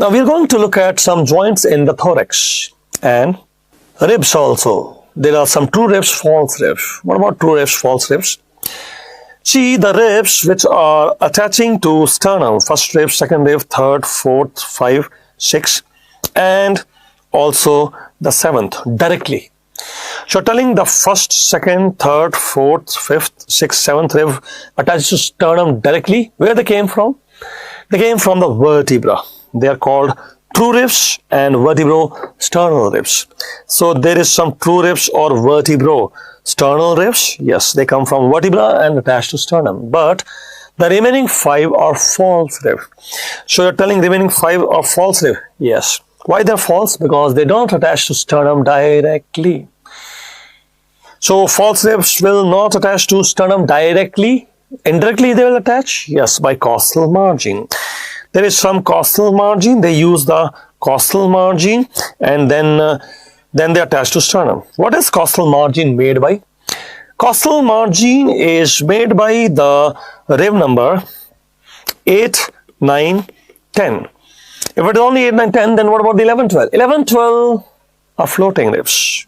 Now we are going to look at some joints in the thorax and ribs also. There are some true ribs, false ribs. What about true ribs, false ribs? See the ribs which are attaching to sternum, first rib, second rib, third, fourth, 5, 6 and also the seventh directly. So telling the first, second, third, fourth, fifth, sixth, seventh rib attached to sternum directly. Where they came from? They came from the vertebra. They are called true ribs and vertebro-sternal ribs. So there is some true ribs or vertebro-sternal ribs. Yes, they come from vertebra and attached to sternum. But the remaining 5 are false ribs. So you're telling remaining 5 are false ribs? Yes. Why they're false? Because they don't attach to sternum directly. So false ribs will not attach to sternum directly. Indirectly they will attach? Yes, by costal margin. There is some costal margin. They use the costal margin and then they attach to sternum. What is costal margin made by? Costal margin is made by the rib number 8, 9, 10. If it is only 8, 9, 10, then what about the 11, 12? 11, 12 are floating ribs.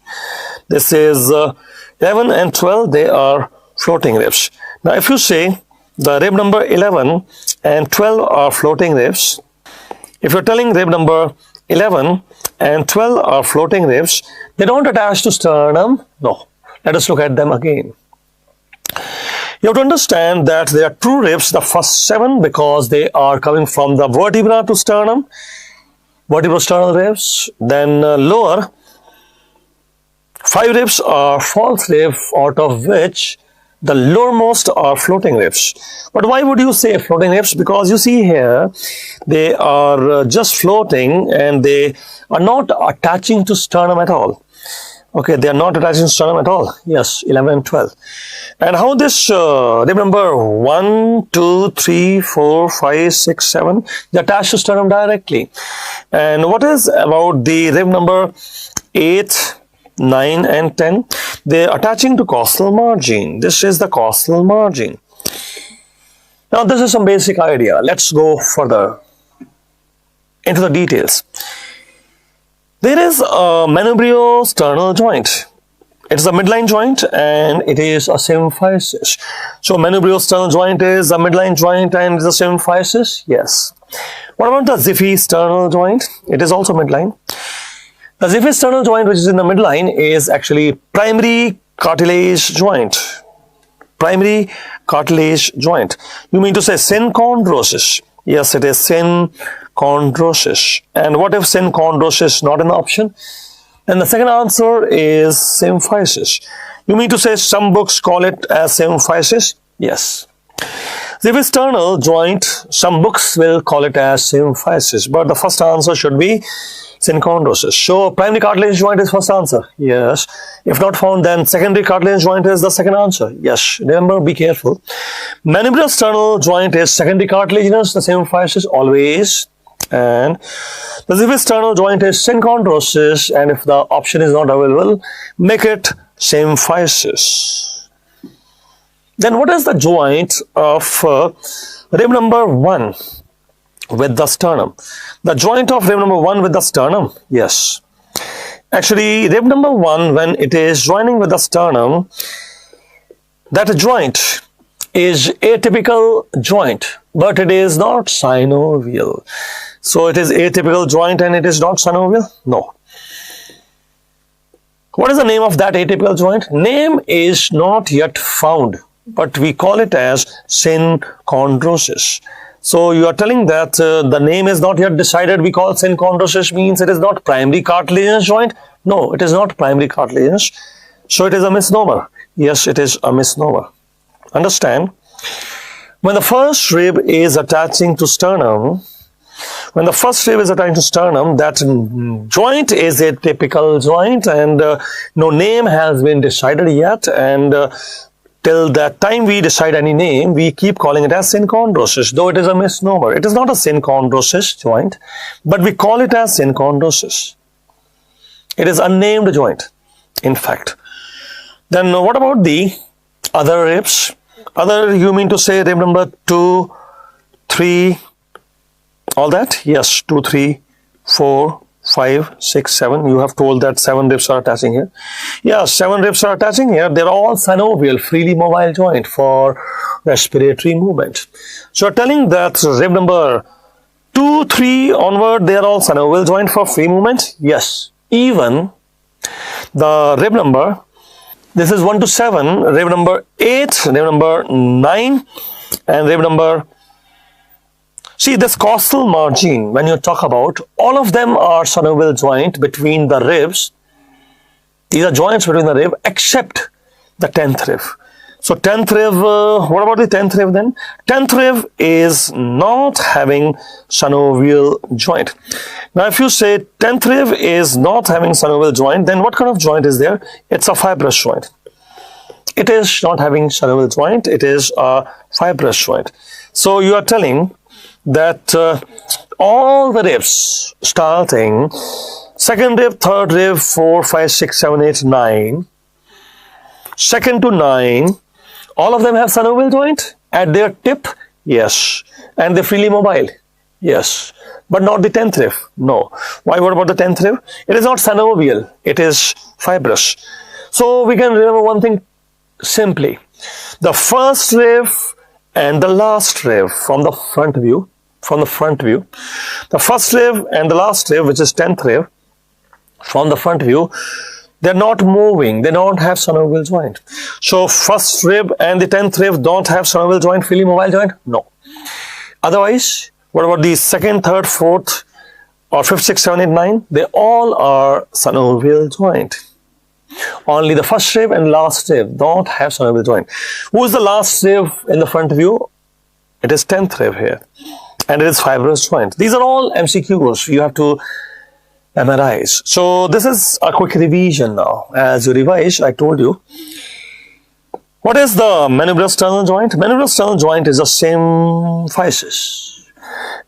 This is 11 and 12, they are floating ribs. Now, if you say the rib number 11 and 12 are floating ribs, if you're telling rib number 11 and 12 are floating ribs, they don't attach to sternum. No. Let us look at them again. You have to understand that they are true ribs, the first 7, because they are coming from the vertebra to sternum, vertebro-sternal ribs. Then lower 5 ribs are false ribs, out of which the lowermost are floating ribs. But why would you say floating ribs? Because you see here, they are just floating and they are not attaching to sternum at all. Okay, they are not attaching to sternum at all. Yes, 11 and 12. And how this rib number 1, 2, 3, 4, 5, 6, 7, they attach to sternum directly. And what is about the rib number 8, 9 and 10? They are attaching to costal margin. This is the costal margin. Now this is some basic idea. Let's go further into the details. There is a manubrio-sternal joint. It is a midline joint and it is a symphysis. So manubrio-sternal joint is a midline joint and is a symphysis? Yes. What about the Ziphisternal joint? It is also midline. The Ziphisternal joint, which is in the midline, is actually primary cartilage joint. Primary cartilage joint. You mean to say synchondrosis? Yes, it is synchondrosis. And what if synchondrosis is not an option? Then the second answer is symphysis. You mean to say some books call it as symphysis? Yes. Ziphisternal joint, some books will call it as symphysis, but the first answer should be synchondrosis. So primary cartilage joint is first answer. Yes. If not found, then secondary cartilage joint is the second answer. Yes. Remember, be careful. Manubrio-sternal joint is secondary cartilaginous, the symphysis always. And the Ziphisternal joint is synchondrosis, and if the option is not available, make it symphysis. Then what is the joint of rib number 1 with the sternum? The joint of rib number 1 with the sternum? Yes. Actually, rib number 1, when it is joining with the sternum, that joint is atypical joint, but it is not synovial. So it is atypical joint and it is not synovial? No. What is the name of that atypical joint? Name is not yet found, but we call it as synchondrosis. So you are telling that the name is not yet decided. We call synchondrosis means it is not primary cartilaginous joint. No, it is not primary cartilaginous. So it is a misnomer. Yes, it is a misnomer. Understand? When the first rib is attaching to sternum, that joint is a typical joint and no name has been decided yet, and till that time we decide any name, we keep calling it as synchondrosis, though it is a misnomer. It is not a synchondrosis joint, but we call it as synchondrosis. It is unnamed joint, in fact. Then what about the other ribs? Other, you mean to say rib number 2, 3, all that? Yes, 2, 3, 4, 5, 6, 7. You have told that 7 ribs are attaching here. Yeah, 7 ribs are attaching here. They're all synovial, freely mobile joint for respiratory movement. So you're telling that rib number 2, 3 onward, they are all synovial joint for free movement? Yes. Even the rib number, this is 1 to 7, rib number 8, rib number 9, and rib number, see this costal margin, when you talk about, all of them are synovial joint between the ribs. These are joints between the rib except the 10th rib. So 10th rib, what about the 10th rib then? 10th rib is not having synovial joint. Now if you say 10th rib is not having synovial joint, then what kind of joint is there? It's a fibrous joint. It is not having synovial joint, it is a fibrous joint. So you are telling that all the ribs starting 2nd rib, 3rd rib, 4, 5, 6, 7, 8, 9, 2nd to 9, all of them have synovial joint at their tip? Yes. And they're freely mobile? Yes. But not the 10th rib? No. Why? What about the 10th rib? It is not synovial, it is fibrous. So we can remember one thing simply. The first rib and the last rib from the front view, the first rib and the last rib, which is 10th rib, from the front view, they're not moving, they don't have synovial joint. So first rib and the 10th rib don't have synovial joint, freely mobile joint? No. Otherwise, what about the 2nd, 3rd, 4th, or 5th, 6th, 7th, 8th, 9th? They all are synovial joint. Only the first rib and last rib don't have synovial joint. Who is the last rib in the front view? It is 10th rib here. And it is fibrous joint. These are all MCQs you have to memorize. So this is a quick revision now. As you revise, I told you. What is the manubrosternal joint? Manubrosternal joint is the symphysis.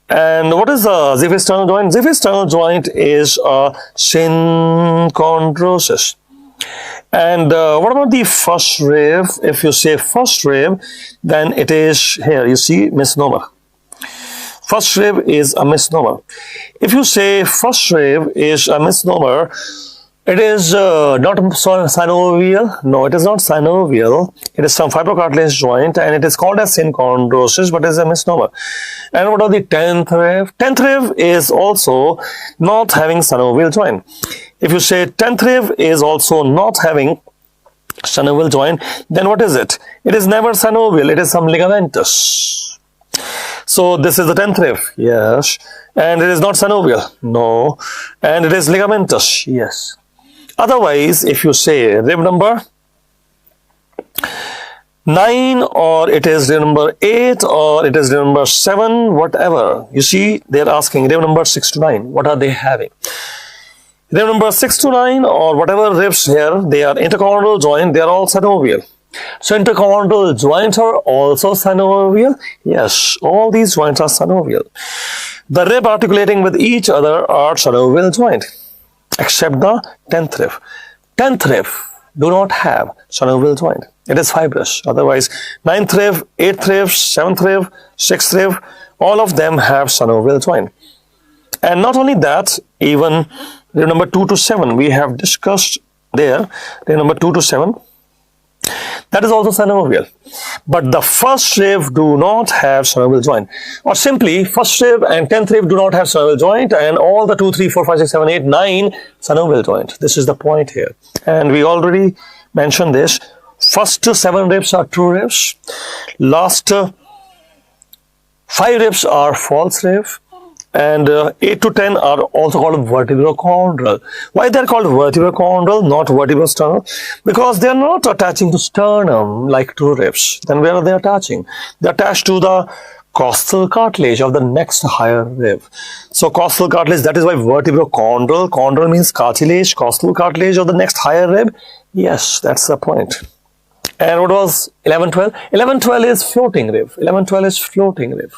And what is the xiphisternal joint? Xiphisternal joint is a synchondrosis. And what about the first rib? If you say first rib, then it is here, you see, misnomer. First rib is a misnomer. If you say first rib is a misnomer, it is not synovial. No, it is not synovial. It is some fibrocartilage joint and it is called as synchondrosis, but it is a misnomer. And what are the 10th rib? 10th rib is also not having synovial joint. If you say 10th rib is also not having synovial joint, then what is it? It is never synovial. It is some ligamentous. So this is the 10th rib, yes, and it is not synovial, no, and it is ligamentous, yes. Otherwise, if you say rib number 9 or it is rib number 8 or it is rib number 7, whatever, you see, they are asking rib number 6 to 9, what are they having? Rib number 6 to 9 or whatever ribs here, they are interchondral joint, they are all synovial. So interchondral joints are also synovial? Yes, all these joints are synovial. The rib articulating with each other are synovial joint, except the 10th rib. 10th rib do not have synovial joint. It is fibrous. Otherwise, 9th rib, 8th rib, 7th rib, 6th rib, all of them have synovial joint. And not only that, even rib number 2 to 7, we have discussed there, rib number 2 to 7, that is also synovial. But the first rib do not have synovial joint. Or simply, first rib and 10th rib do not have synovial joint, and all the 2, 3, 4, 5, 6, 7, 8, 9 synovial joint. This is the point here. And we already mentioned this. First 7 ribs are true ribs. Last 5 ribs are false rib. And 8 to 10 are also called vertebrochondral. Why they are called vertebrochondral, not vertebrosternal? Because they are not attaching to sternum like true ribs. Then where are they attaching? They are attached to the costal cartilage of the next higher rib. So costal cartilage, that is why vertebrochondral. Chondral means cartilage, costal cartilage of the next higher rib. Yes, that's the point. And what was 11-12? 11-12 is floating rib. 11-12 is floating rib.